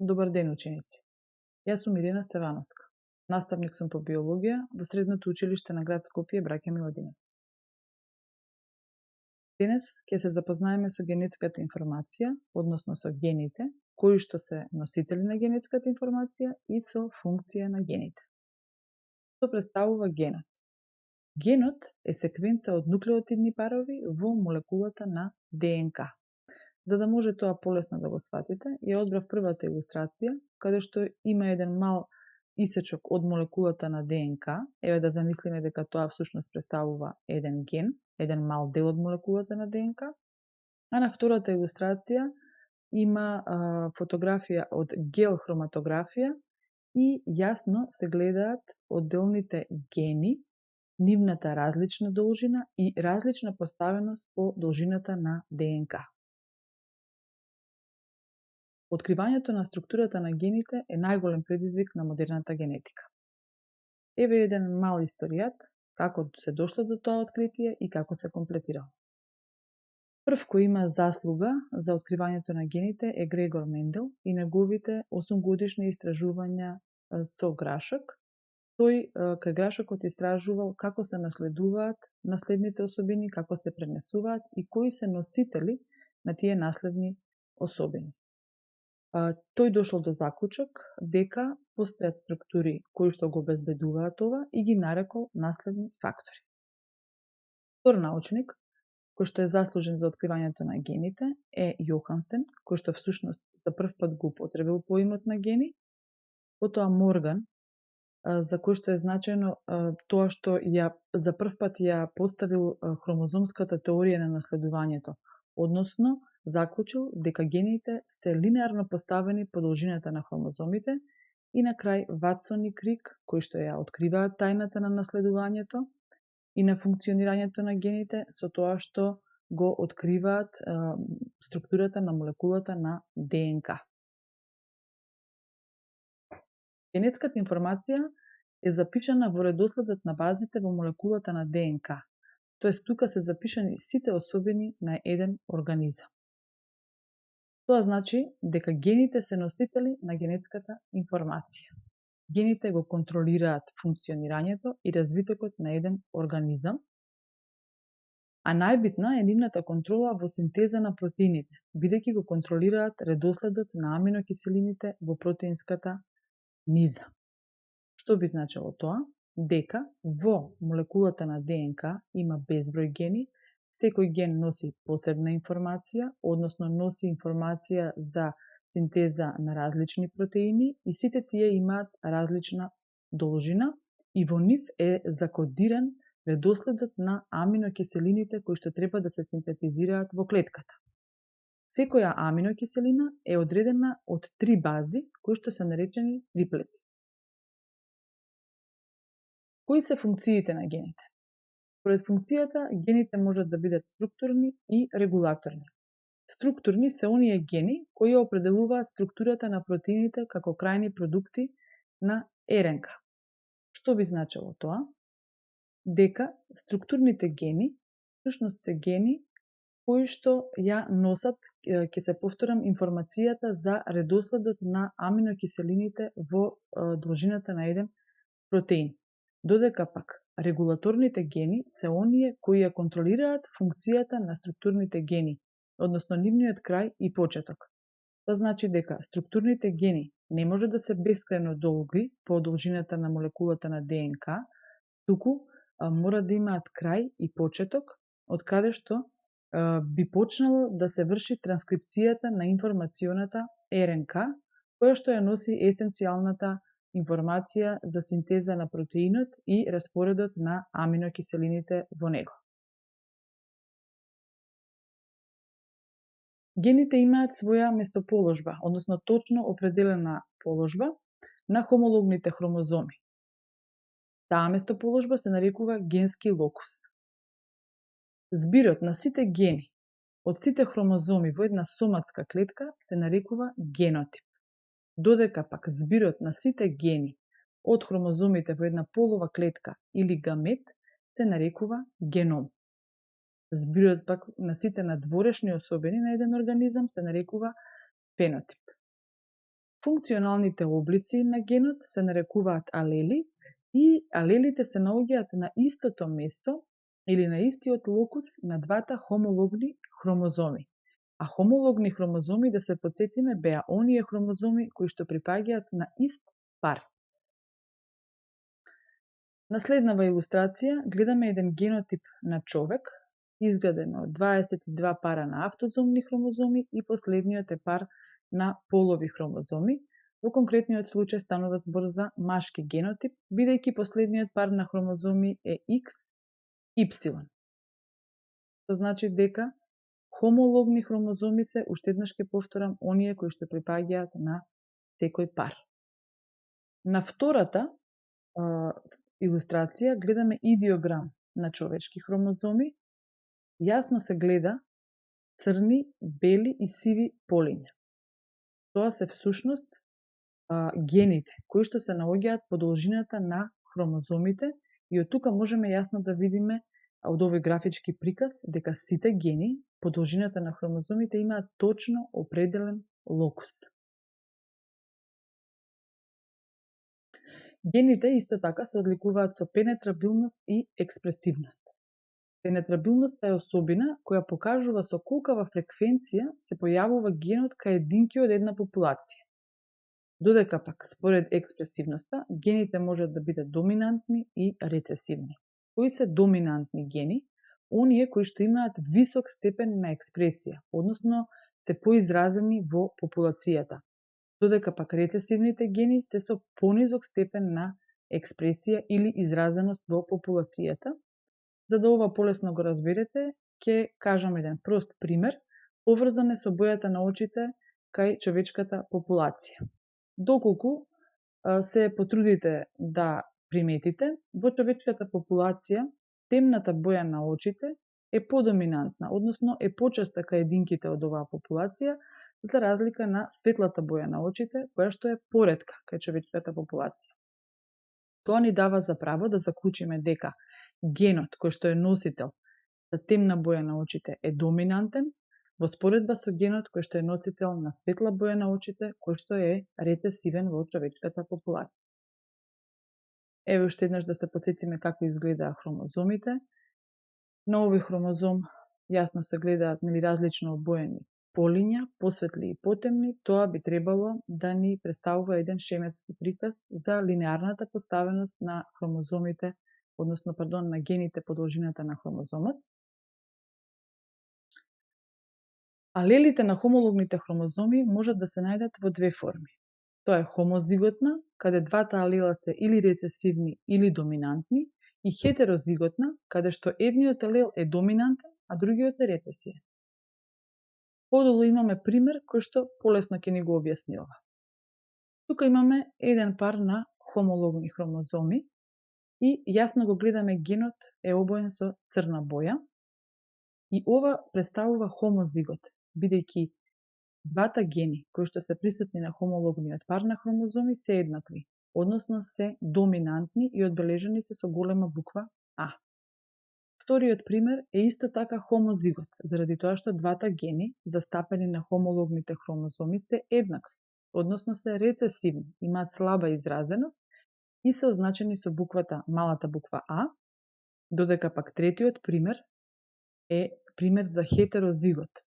Добар ден, ученици! Јас сум Ирина Стевановска. Наставник сум по биологија во Средното училиште на град Скопје Браќа Миладинец. Денес ќе се запознаеме со генетската информација, односно со гените, кои што се носители на генетската информација и со функција на гените. Што представува генот? Генот е секвенца од нуклеотидни парови во молекулата на ДНК. За да може тоа полесно да го сватите, ја одбрав првата илустрација, каде што има еден мал исечок од молекулата на ДНК. Еве да замислиме дека тоа всушност представува еден ген, еден мал дел од молекулата на ДНК. А на втората илустрација има фотографија од гел хроматографија и јасно се гледаат одделните гени, нивната различна должина и различна поставеност по должината на ДНК. Откривањето на структурата на гените е најголем предизвик на модерната генетика. Еве еден мал историјат, како се дошло до тоа откритие и како се комплетирало. Прв кој има заслуга за откривањето на гените е Грегор Мендел и неговите 8-годишни истражувања со грашок. Тој кај грашокот истражувал како се наследуваат наследните особини, како се пренесуваат и кои се носители на тие наследни особини. Тој дошол до заклучок дека постојат структури кои што го обезбедуваат ова и ги нарекол наследни фактори. Втор научник, кој што е заслужен за откривањето на гените, е Јохансен, кој што всушност за прв пат го употребил поимот на гени. Потоа Морган, за кој што е значајно тоа што за прв пат ја поставил хромозомската теорија на наследувањето, односно заклучил дека гените се линеарно поставени по должината на хромозомите, и на крај Ватсон и Крик, кои што ја откриваат тајната на наследувањето и на функционирањето на гените со тоа што го откриваат структурата на молекулата на ДНК. Генетската информација е запишана во редоследот на базите во молекулата на ДНК, тоест тука се запишани сите особини на еден организам. Тоа значи дека гените се носители на генетската информација. Гените го контролираат функционирањето и развитокот на еден организам, а најбитна е нивната контрола во синтеза на протеините, бидејќи го контролираат редоследот на аминокиселините во протеинската низа. Што би значило тоа? Дека во молекулата на ДНК има безброј гени, секој ген носи посебна информација, односно носи информација за синтеза на различни протеини и сите тие имаат различна должина и во нив е закодиран редоследот на аминокиселините кои што треба да се синтетизираат во клетката. Секоја аминокиселина е одредена од 3 бази кои што се наречени триплети. Кои се функциите на гените? Според функцијата, гените можат да бидат структурни и регулаторни. Структурни се оние гени кои определуваат структурата на протеините како крајни продукти на РНК. Што би значило тоа? Дека структурните гени всушност се гени кои што ја носат, ќе се повторам, информацијата за редоследот на аминокиселините во должината на еден протеин. Додека пак регулаторните гени се оние кои ја контролираат функцијата на структурните гени, односно нивниот крај и почеток. Тоа значи дека структурните гени не може да се бескрајно долги по должината на молекулата на ДНК, туку мора да имаат крај и почеток, од каде што би почнало да се врши транскрипцијата на информационата РНК, која што ја носи есенцијалната информација за синтеза на протеинот и распоредот на аминокиселините во него. Гените имаат своја местоположба, односно точно определена положба на хомологните хромозоми. Таа местоположба се нарекува генски локус. Збирот на сите гени од сите хромозоми во една соматска клетка се нарекува генотип, додека пак збирот на сите гени од хромозомите во една полова клетка или гамет се нарекува геном. Збирот пак на сите надворешни особини на еден организам се нарекува фенотип. Функционалните облици на генот се нарекуваат алели и алелите се наоѓаат на истото место или на истиот локус на двата хомологни хромозоми. А хомологни хромозоми, да се подсетиме, беа оние хромозоми кои што припаѓаат на ист пар. На следнава илустрација гледаме еден генотип на човек, изграден од 22 пара на автозомни хромозоми и последниот е пар на полови хромозоми. Во конкретниот случај станува збор за машки генотип, бидејќи последниот пар на хромозоми е XY. Тоа значи дека хомологни хромозоми се, уште еднаш ќе повторам, оние кои што припаѓаат на секој пар. На втората илустрација гледаме идиограм на човечки хромозоми. Јасно се гледа црни, бели и сиви полиња. Тоа се всушност гените, кои што се наоѓаат по должината на хромозомите, и од тука можеме јасно да видиме од овој графички приказ дека сите гени по должината на хромозомите имаат точно определен локус. Гените исто така се одликуваат со пенетрабилност и експресивност. Пенетрабилноста е особина која покажува со колкава фреквенција се појавува генот кај единки од една популација. Додека пак, според експресивноста, гените можат да бидат доминантни и рецесивни. Кои се доминантни гени? Оние кои што имаат висок степен на експресија, односно се поизразени во популацијата. Додека пак рецесивните гени се со понизок степен на експресија или изразеност во популацијата. За да ова полесно го разберете, ќе кажам еден прост пример, поврзан е со бојата на очите кај човечката популација. Доколку се потрудите да приметите, во човечката популација темната боја на очите е подоминантна, односно е почеста кај единките од оваа популација, за разлика на светлата боја на очите, која што е поретка кај човечката популација. Тоа ни дава за право да заклучиме дека генот кој што е носител за темна боја на очите е доминантен, во споредба со генот кој што е носител на светла боја на очите, кој што е рецесивен во човечката популација. Еве уште еднаш да се подсетиме како изгледаа хромозомите. На овој хромозом јасно се гледаат различно обоени полиња, посветли и потемни. Тоа би требало да ни представува еден шеметски приказ за линеарната поставеност на хромозомите, односно, на гените по должината на хромозомот. Алелите на хомологните хромозоми можат да се најдат во две форми. Тоа е хомозиготна, каде двата алела се или рецесивни или доминантни, и хетерозиготна, каде што едниот алел е доминантен, а другиот е рецесивен. Подолу имаме пример кој што полесно ќе ни го објасни ова. Тука имаме еден пар на хомологни хромозоми и јасно го гледаме генот е обоен со црна боја, и ова представува хомозигот, бидејќи двата гени кои што се присутни на хомологниот пар на хромозоми се еднакви, односно се доминантни и одбележани се со голема буква А. Вториот пример е исто така хомозигот, заради тоа што двата гени застапени на хомологните хромозоми се еднакви, односно се рецесивни, имаат слаба изразеност и се означени со буквата, малата буква А, додека пак третиот пример е пример за хетерозигот,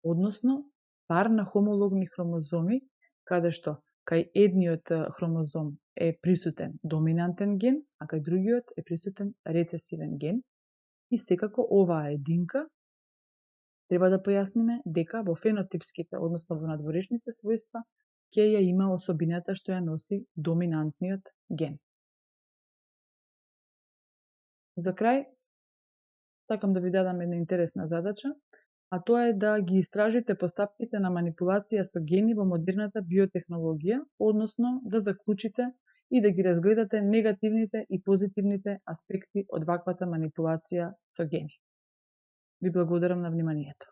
односно пар на хомологни хромозоми, каде што кај едниот хромозом е присутен доминантен ген, а кај другиот е присутен рецесивен ген. И секако оваа единка треба да појасниме дека во фенотипските, односно во надворешните својства, ќе ја има особината што ја носи доминантниот ген. За крај, сакам да ви дадам една интересна задача, а тоа е да ги истражите постапките на манипулација со гени во модерната биотехнологија, односно да заклучите и да ги разгледате негативните и позитивните аспекти од ваквата манипулација со гени. Ви благодарам на вниманието.